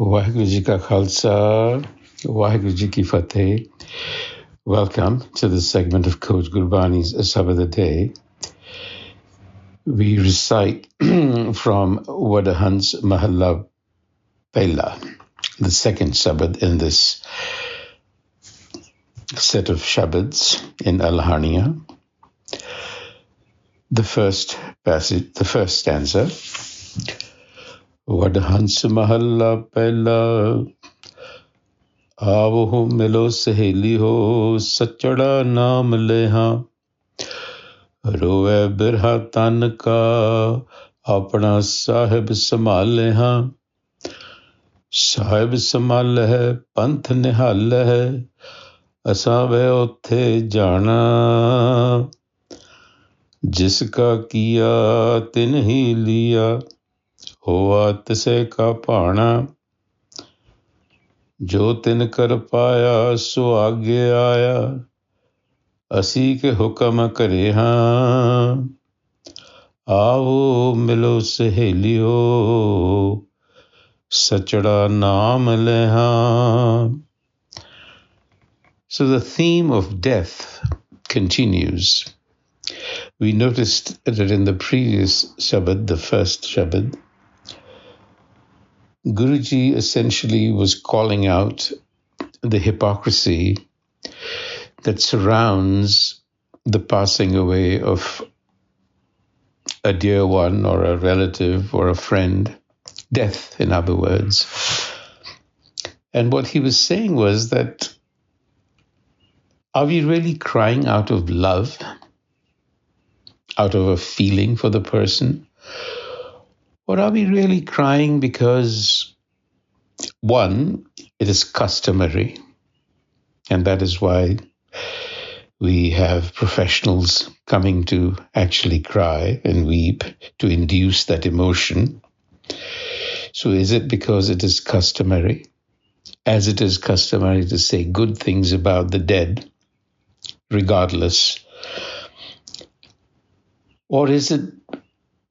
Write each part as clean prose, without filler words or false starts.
Waheguru Ji Ka Khalsa, Waheguru Ji Ki Fateh. Welcome to this segment of Coach Gurbani's a-sabad-a-day. We recite from Wadahans Mahalla Pehla, the second Sabad in this set of Shabads in Al-Haniya. The first passage, the first stanza. Wadahans Mahalla Pehla, Aavaho Milaho Saheliho, sachada naam leha. Rowe birha tan ka, apna sahib samale ha. Sahib samale hai, panth nihal hai, asawe othe jana. Jiska kiya tin hi liya, hoa tise ka paana. जो तिन कर पाया सो आगे आया, असी के हुक्म करे हाँ. आवो मिलो सहेलियो, सचड़ा नाम ले हाँ. So the theme of death continues. We noticed that in the previous Shabad, the first Shabad, Guruji essentially was calling out the hypocrisy that surrounds the passing away of a dear one or a relative or a friend, death in other words. And what he was saying was that, are we really crying out of love, out of a feeling for the person? Or are we really crying because, one, it is customary, and that is why we have professionals coming to actually cry and weep to induce that emotion. So is it because it is customary, as it is customary to say good things about the dead, regardless? Or is it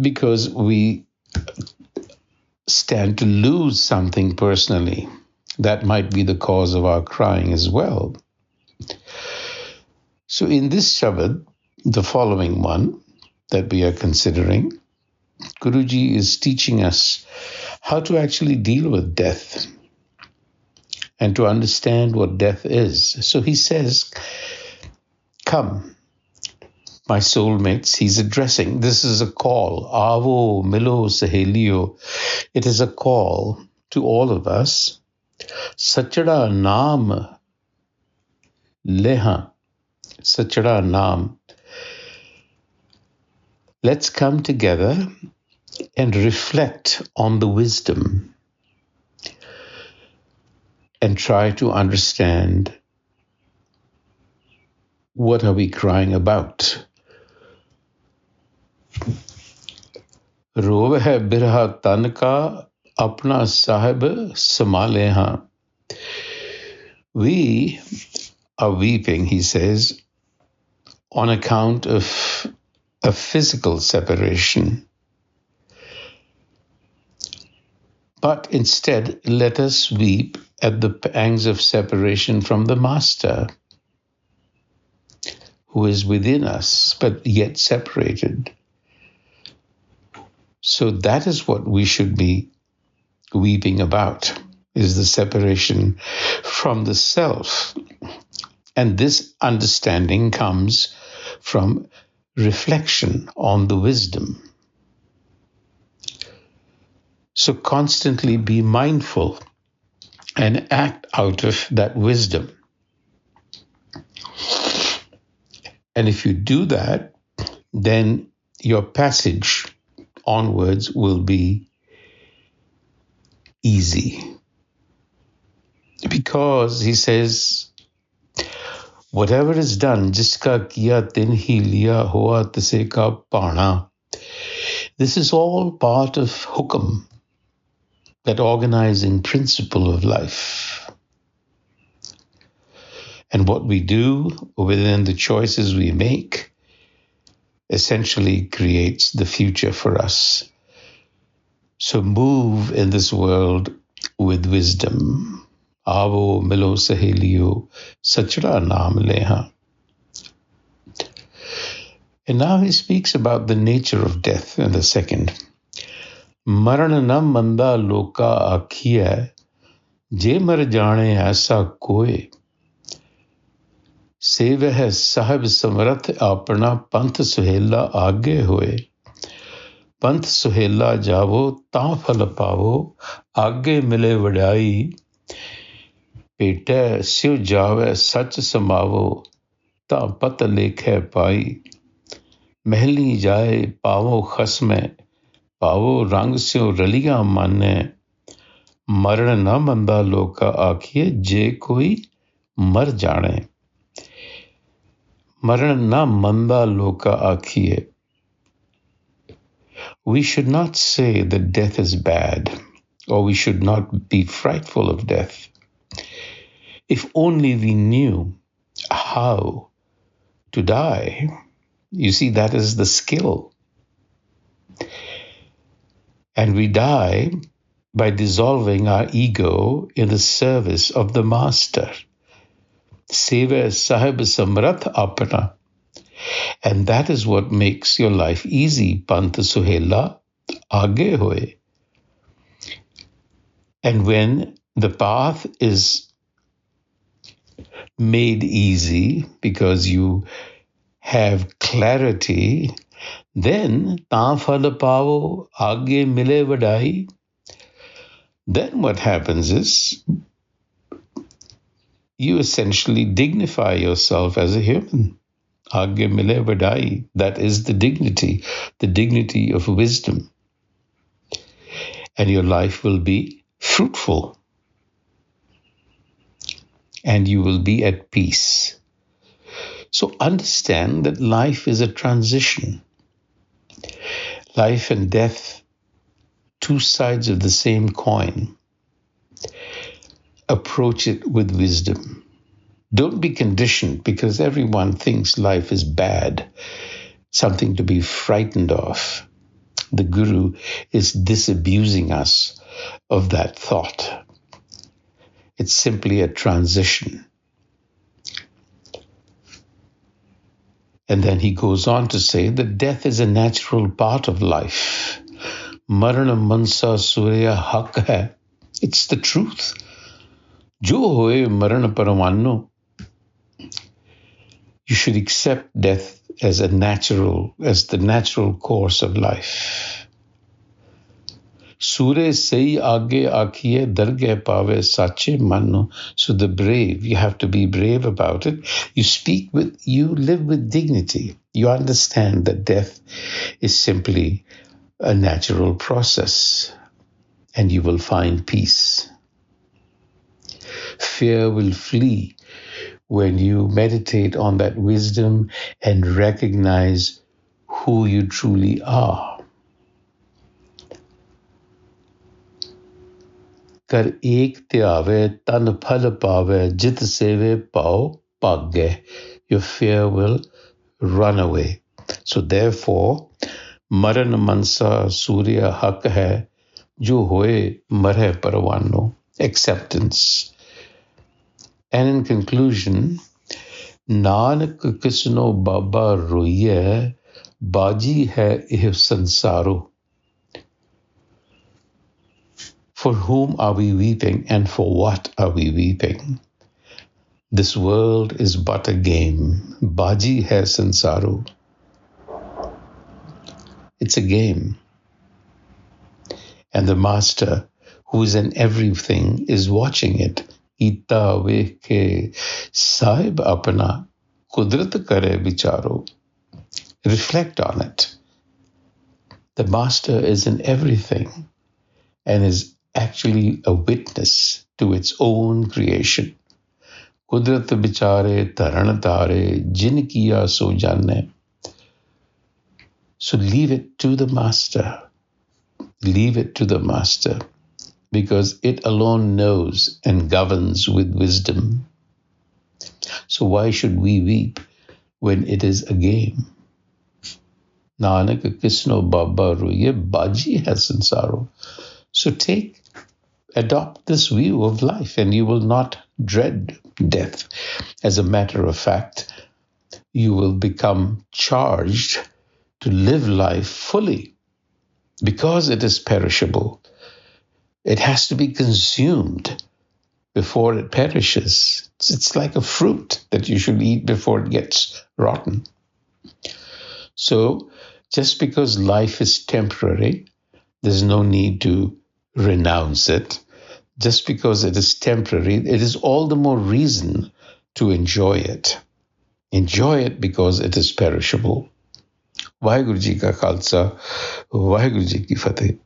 because we stand to lose something personally? That might be the cause of our crying as well. So in this Shabad, the following one that we are considering, Guruji is teaching us how to actually deal with death and to understand what death is. So he says, come, my soulmates. He's addressing, this is a call, Aavaho Milaho Saheliho. It is a call to all of us. Sachada naam leha. Sachada naam. Let's come together and reflect on the wisdom and try to understand, what are we crying about? Row है बिरहा तन का, अपना साहिब संभाले हाँ. We are weeping, he says, on account of a physical separation. But instead, let us weep at the pangs of separation from the Master, who is within us, but yet separated. So that is what we should be weeping about, is the separation from the self. And this understanding comes from reflection on the wisdom. So constantly be mindful and act out of that wisdom. And if you do that, then your passage onwards will be easy. Because he says, whatever is done, jiska kiya tin hi liya, hoa tise ka paana. This is all part of hukam, that organizing principle of life. And what we do within the choices we make essentially creates the future for us. So move in this world with wisdom. Aavaho Milaho Saheliho, Sachra Naam Leha. And now he speaks about the nature of death in the second. Maran na manda loka akhiya, je mar jane aisa koe. Seveh sahib samrat apna panth suhela aage hoye. Panth suhela javo ta phal pavo, aage mile vadai. Pete siv jave sach samavo, ta pat lekhe pai. Mahali जाए पावो खस में पावो रंग स्यो रलिया माने मरण न मंदा लोका आखिए जे कोई मर जाने मरण न मंदा लोका आखिए. We should not say that death is bad, or we should not be frightful of death. If only we knew how to die. You see, that is the skill. And we die by dissolving our ego in the service of the Master. Seva Sahib Samrat Apana. And that is what makes your life easy. Pant Suhela Aage Hoye. And when the path is made easy because you have clarity, then ta phal pavo aage mile vadai. Then what happens is you essentially dignify yourself as a human. Aage mile vadai. That is the dignity of wisdom. And your life will be fruitful. And you will be at peace. So understand that life is a transition. Life and death, two sides of the same coin. Approach it with wisdom. Don't be conditioned because everyone thinks life is bad, something to be frightened of. The Guru is disabusing us of that thought. It's simply a transition. And then he goes on to say that death is a natural part of life. Marana mansa surya hak hai. It's the truth. Jo hoye marana paramanno. You should accept death as the natural course of life. Sure sei aage akhiye darge pave sache manno. So the brave, you have to be brave about it. You live with dignity. You understand that death is simply a natural process, and you will find peace. Fear will flee when you meditate on that wisdom and recognize who you truly are. Kar ek tyave tan phal pave jit seve pao pagge. Your fear will run away. So therefore, maran mansa surya hak hai, jo hoye marhe parwanno. Acceptance. And in conclusion, Nanak kisno baba roiye, baji hai eh sansaro. For whom are we weeping and for what are we weeping? This world is but a game. Baji hai sansaro. It's a game. And the Master, who is in everything, is watching it. Ita veke sahib apna kudrat kare vicharo. Reflect on it. The Master is in everything and is actually a witness to its own creation. Kudrat bichare taran tare jin kiya so janne. So leave it to the Master. Leave it to the Master, because it alone knows and governs with wisdom. So why should we weep when it is a game? Nanak kisno baba ruye baji hai sansaro. So take adopt this view of life and you will not dread death. As a matter of fact, you will become charged to live life fully because it is perishable. It has to be consumed before it perishes. It's like a fruit that you should eat before it gets rotten. So just because life is temporary, there's no need to renounce it. Just because it is temporary, it is all the more reason to enjoy it. Enjoy it because it is perishable. Vaheguru Ji Ka Khalsa, Vaheguru Ji Ki Fateh.